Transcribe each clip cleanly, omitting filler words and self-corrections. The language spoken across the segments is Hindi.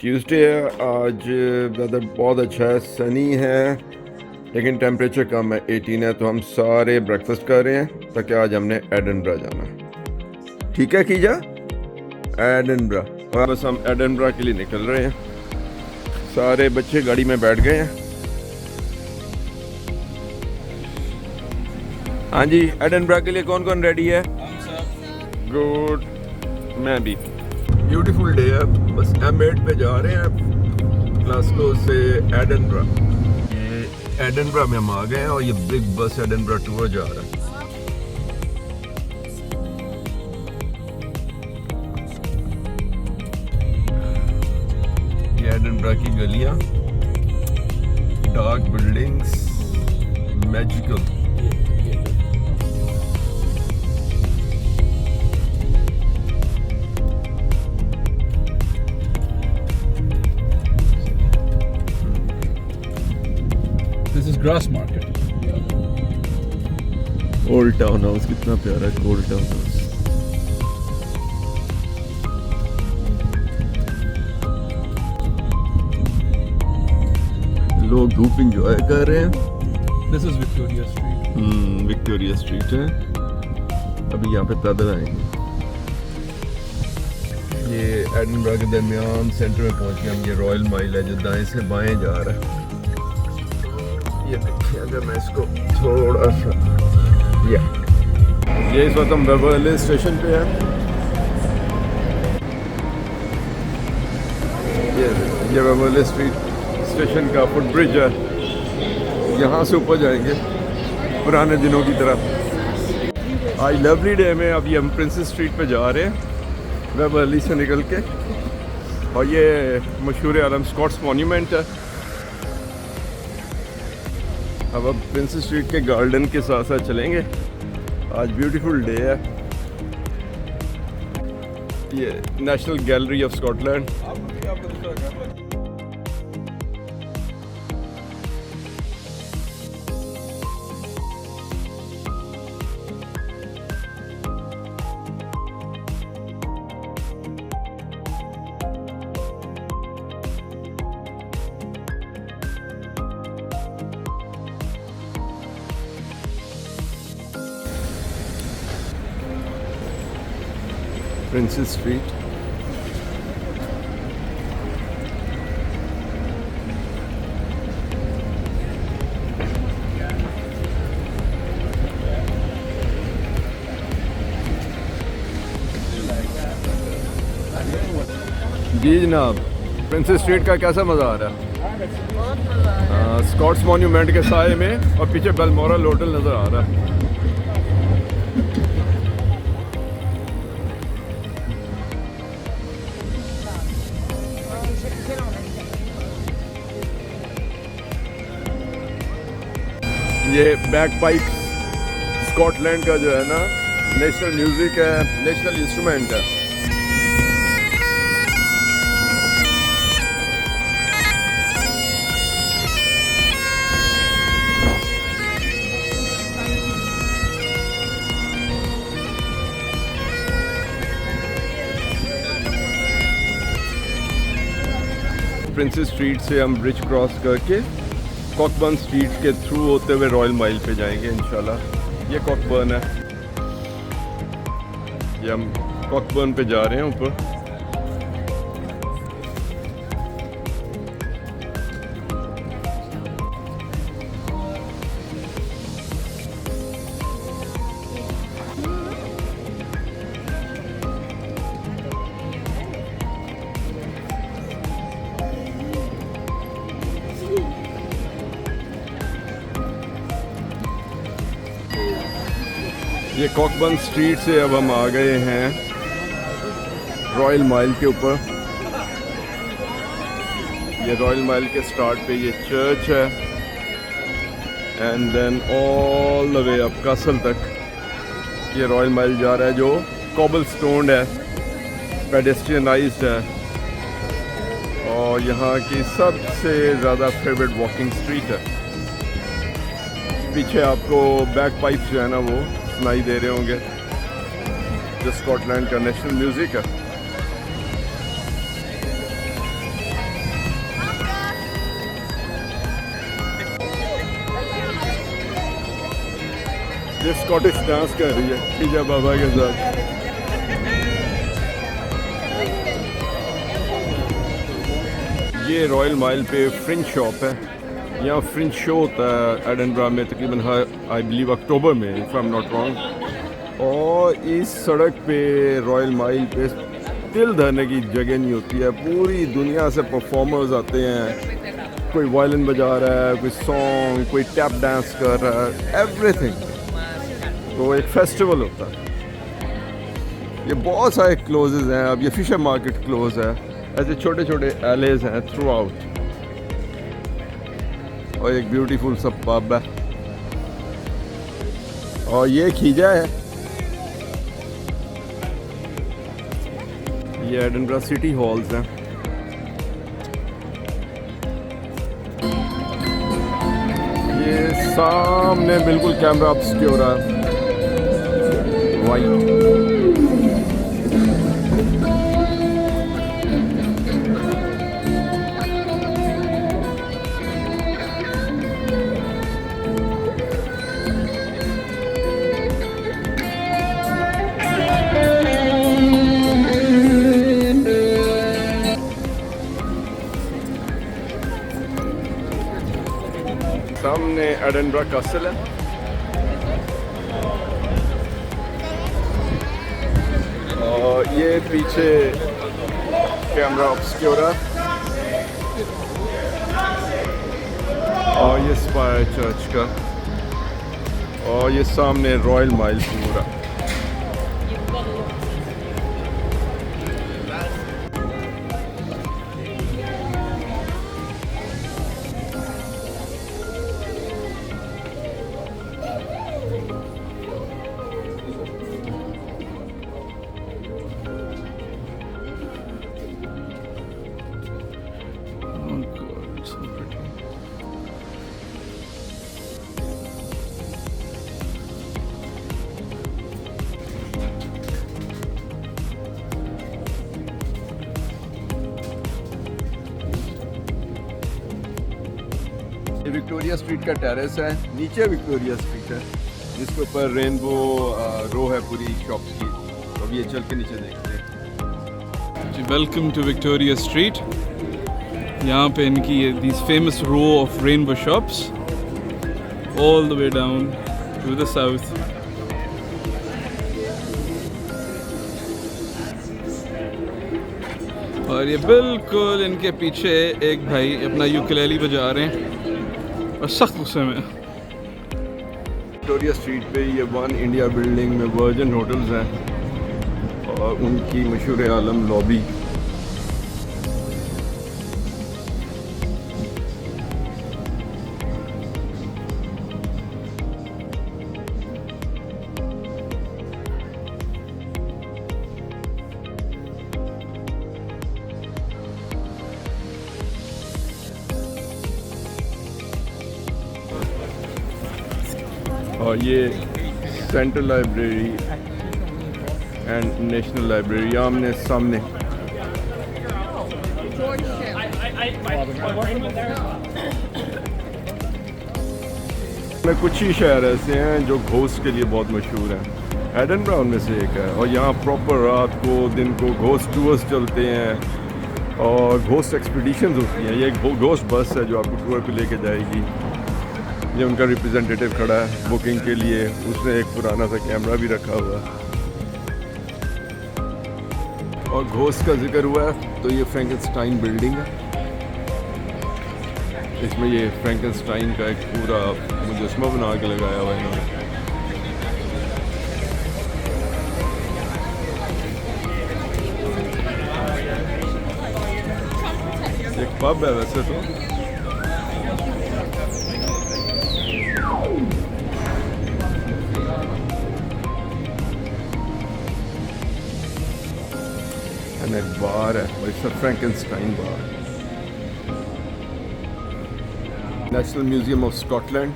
ट्यूसडे है आज। वेदर बहुत अच्छा है, सनी है, लेकिन टेम्परेचर कम है, 18 है। तो हम सारे ब्रेकफास्ट कर रहे हैं ताकि आज हमने एडनब्रा जाना है। ठीक है कीजा, एडनब्रा। और बस हम एडनब्रा के लिए निकल रहे हैं। सारे बच्चे गाड़ी में बैठ गए हैं। हाँ जी, एडनब्रा के लिए कौन कौन रेडी है? गुड, मैं भी। ब्यूटीफुल डे है। बस M8 पे जा रहे हैं ग्लासगो से एडनब्रा। ये एडनब्रा में हम आ गए हैं और ये बिग बस एडनब्रा टूर जा रहा है। ये एडनब्रा की गलियां, dark buildings, magical. Grass market. Old town house कितना प्यारा है, ओल्ड टाउन हाउस। लोग धूप इंजॉय कर रहे हैं। This is Victoria street. Victoria street है। अभी यहाँ पे पैदल आएंगे। ये एडनब्रा के दरमियान सेंटर में पहुंच गए हम। ये रॉयल माइल है जो दाएं से बाएं जा रहा है। ये देखिए, अगर मैं इसको थोड़ा सा ये इस वक्त हम बेवरली स्टेशन पे है। ये बेवरली स्ट्रीट स्टेशन का फुट ब्रिज है। यहाँ से ऊपर जाएंगे पुराने दिनों की तरह। आज लवली डे में अभी हम प्रिंसेस स्ट्रीट पे जा रहे हैं बेवरली से निकल के। और ये मशहूर आलम स्कॉट्स मॉन्यूमेंट है। अब प्रिंसेस स्ट्रीट के गार्डन के साथ साथ चलेंगे। आज ब्यूटीफुल डे है। ये National Gallery of Scotland. Princes Street. जी जनाब, प्रिंसेस स्ट्रीट का कैसा मज़ा आ रहा है? स्कॉट्स मॉन्यूमेंट के साए में और पीछे बेलमोरल होटल नज़र आ रहा है। ये बैगपाइप्स स्कॉटलैंड का जो है ना नेशनल म्यूज़िक है, नेशनल इंस्ट्रूमेंट है। प्रिंसेस स्ट्रीट से हम ब्रिज क्रॉस करके कॉकबर्न स्ट्रीट के थ्रू होते हुए रॉयल माइल पे जाएंगे इंशाल्लाह। ये कॉकबर्न है। ये हम कॉकबर्न पे जा रहे हैं ऊपर। ये कॉकबर्न स्ट्रीट से अब हम आ गए हैं रॉयल माइल के ऊपर। ये रॉयल माइल के स्टार्ट पे ये चर्च है and then all the way up castle तक ये रॉयल माइल जा रहा है, जो कॉबल स्टोन है, पेडेस्ट्रियनाइज्ड है और यहाँ की सबसे ज़्यादा फेवरेट वॉकिंग स्ट्रीट है। पीछे आपको बैक पाइप्स जो है ना वो सुनाई दे रहे होंगे, जो स्कॉटलैंड का नेशनल म्यूज़िक है। ये स्कॉटिश डांस कर रही है खीजा बाबा के साथ। ये रॉयल माइल पे फ्रिंज शॉप है। यहाँ फ्रिंज शो होता है एडिनबरा में तकरीबन हर आई बिलीव अक्टूबर में, if I am not wrong. और इस सड़क पे रॉयल माइल पे तिल धरने की जगह नहीं होती है। पूरी दुनिया से परफॉर्मर्स आते हैं, कोई वायलिन बजा रहा है, कोई सॉन्ग, कोई टैप डांस कर रहा है, एवरीथिंग। तो एक फेस्टिवल होता है। ये बहुत सारे क्लोजेज हैं। अब ये फिशर मार्केट क्लोज है। ऐसे छोटे छोटे एलेज हैं थ्रू आउट। और एक ब्यूटीफुल सा पब है। और ये खीजा है। ये एडिनबरा सिटी हॉल्स हैं। ये सामने बिल्कुल कैमरा ऑब्सक्योर है, वाइट। सामने एडिनबरा कैसल है। और ये पीछे कैमरा ऑब्सक्योर है। और ये स्पायर चर्च का। और ये सामने रॉयल माइल पूरा। ये विक्टोरिया स्ट्रीट का टेरेस है। नीचे विक्टोरिया स्ट्रीट है जिसके ऊपर रेनबो रो है पूरी शॉप्स की। तो अब ये चल के नीचे देखते हैं। Welcome to Victoria Street. यहाँ पे इनकी these famous row of rainbow shops all the way down to the south. और ये बिल्कुल इनके पीछे एक भाई अपना यूकेलेली बजा रहे हैं और सख्त गुस्से में। विक्टोरिया स्ट्रीट पे ये वन इंडिया बिल्डिंग में वर्जिन होटल्स हैं और उनकी मशहूर आलम लॉबी। और ये central library and national library आमने सामने। में कुछ ही शहर ऐसे हैं जो घोस्ट के लिए बहुत मशहूर हैं। एडिनबरा उनमें से एक है। और यहाँ प्रॉपर रात को दिन को घोस्ट टूर्स चलते हैं और घोस्ट एक्सपीडिशंस होती हैं। ये एक घोस्ट बस है जो आपको टूर पे लेके जाएगी। ये उनका रिप्रेजेंटेटिव खड़ा है बुकिंग के लिए। उसने एक पुराना सा कैमरा भी रखा हुआ है। और घोस्ट का जिक्र हुआ है तो ये फ्रैंकेनस्टाइन बिल्डिंग है। इसमें ये फ्रैंकेनस्टाइन का एक पूरा मुजस्मा बना के लगाया हुआ है इन्होंने। एक पब है वैसे तो। एक बार है, it's a Frankenstein bar. National Museum of Scotland.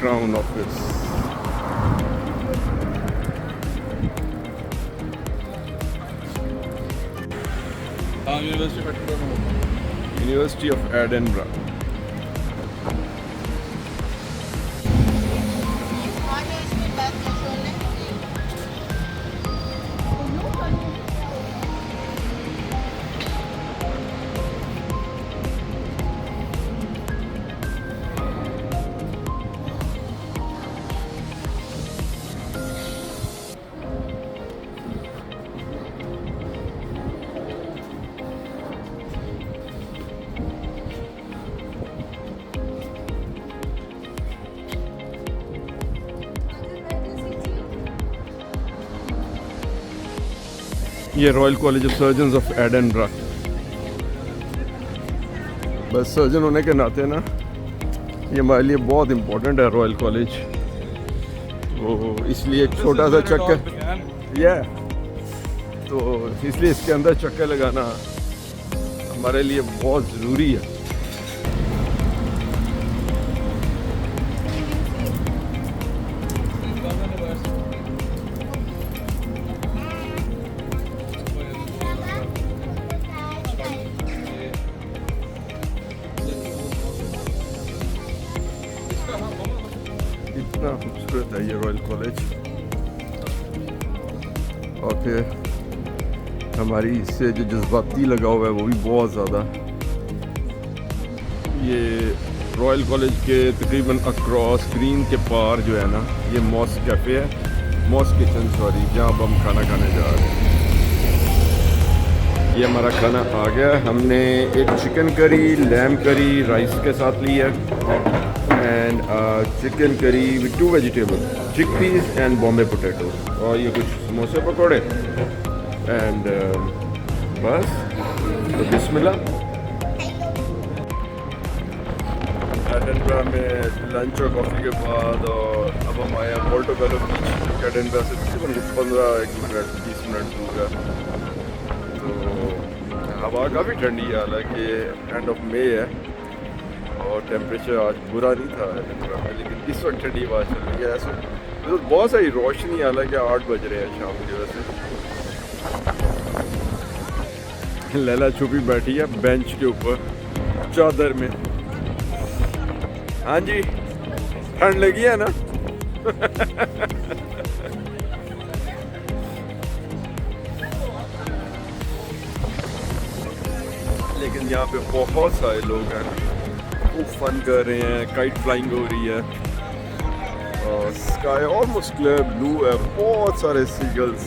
Crown Office. हाँ University of Edinburgh. University of Edinburgh. ये Royal College of Surgeons of Edinburgh. बस सर्जन होने के नाते ना ये हमारे लिए बहुत इम्पोर्टेंट है रॉयल कॉलेज। वो इसलिए एक छोटा सा चक्कर या तो इसलिए इसके अंदर चक्कर लगाना हमारे लिए बहुत ज़रूरी है। इतना खूबसूरत है ये रॉयल कॉलेज और फिर हमारी इससे जो जज्बाती लगा हुआ है वो भी बहुत ज़्यादा। ये रॉयल कॉलेज के तकरीबन अक्रॉस ग्रीन के पार जो है ना ये मॉस्क कैफ़े है, मॉस्क किचन सॉरी, जहाँ अब हम खाना खाने जा रहे हैं। ये हमारा खाना आ गया। हमने एक chicken curry, lamb curry rice के साथ ली है and chicken curry with 2 vegetable, chickpeas and Bombay potato, और ये कुछ समोसे पकौड़े एंड बस। तो बिस्मिल्लाह। एडिनबरा में लंच और कॉफ़ी के बाद और अब हम आए हैं पोर्टोबेलो बीच। एडिनबरा से तकरीबन 15 मिनट 20 मिनट दूर है। तो हवा काफ़ी ठंडी है, हालांकि एंड ऑफ मई है और टेम्परेचर आज बुरा नहीं था एडिनबरा में, लेकिन इस वक्त ठंडी हवा चल रही है। ऐसे तो बहुत सारी रोशनी, हालांकि 8 बज रहे हैं शाम की वजह से। लैला छुपी बैठी है बेंच के ऊपर चादर में। हाँ जी, ठंड लगी है ना? लेकिन यहाँ पे बहुत सारे लोग हैं, खूब फन कर रहे हैं, काइट फ्लाइंग हो रही है और स्काई ऑलमोस्ट क्लियर ब्लू है, बहुत सारे सीगल्स